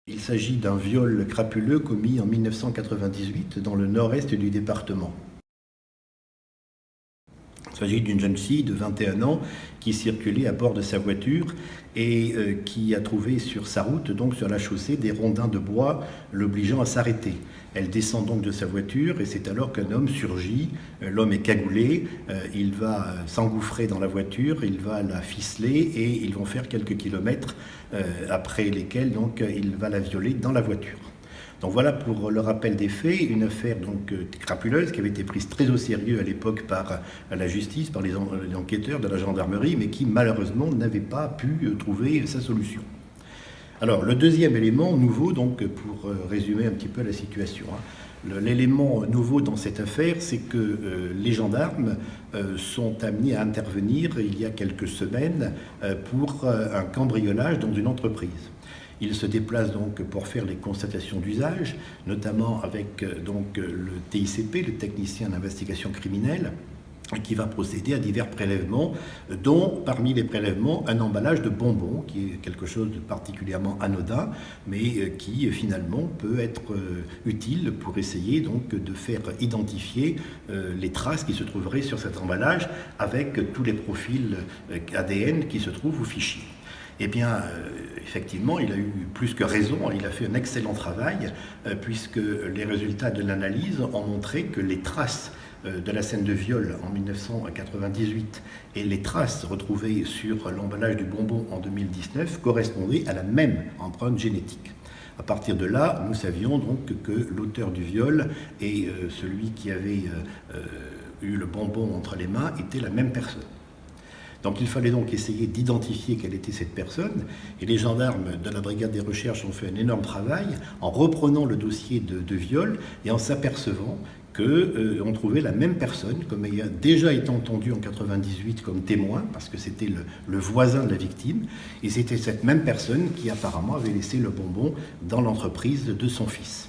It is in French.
Il s'agit d'un viol crapuleux commis en 1998 dans le nord-est du département. Il s'agit d'une jeune fille de 21 ans qui circulait à bord de sa voiture et qui a trouvé sur sa route, donc sur la chaussée, des rondins de bois l'obligeant à s'arrêter. Elle descend donc de sa voiture et c'est alors qu'un homme surgit. L'homme est cagoulé, il va s'engouffrer dans la voiture, il va la ficeler et ils vont faire quelques kilomètres après lesquels donc il va la violer dans la voiture. Donc voilà pour le rappel des faits, une affaire donc crapuleuse qui avait été prise très au sérieux à l'époque par la justice, par les enquêteurs de la gendarmerie, mais qui malheureusement n'avait pas pu trouver sa solution. Alors le deuxième élément nouveau, donc pour résumer un petit peu la situation, l'élément nouveau dans cette affaire, c'est que les gendarmes sont amenés à intervenir il y a quelques semaines pour un cambriolage dans une entreprise. Ils se déplacent donc pour faire les constatations d'usage, notamment avec donc le TICP, le technicien d'investigation criminelle, qui va procéder à divers prélèvements, dont parmi les prélèvements un emballage de bonbons, qui est quelque chose de particulièrement anodin, mais qui finalement peut être utile pour essayer donc de faire identifier les traces qui se trouveraient sur cet emballage avec tous les profils ADN qui se trouvent au fichier. Eh bien, effectivement, il a eu plus que raison, il a fait un excellent travail, puisque les résultats de l'analyse ont montré que les traces de la scène de viol en 1998 et les traces retrouvées sur l'emballage du bonbon en 2019 correspondaient à la même empreinte génétique. À partir de là, nous savions donc que l'auteur du viol et celui qui avait eu le bonbon entre les mains étaient la même personne. Donc il fallait donc essayer d'identifier quelle était cette personne, et les gendarmes de la brigade des recherches ont fait un énorme travail en reprenant le dossier de viol et en s'apercevant qu'on trouvait la même personne, comme ayant déjà été entendu en 98 comme témoin, parce que c'était le voisin de la victime, et c'était cette même personne qui apparemment avait laissé le bonbon dans l'entreprise de son fils.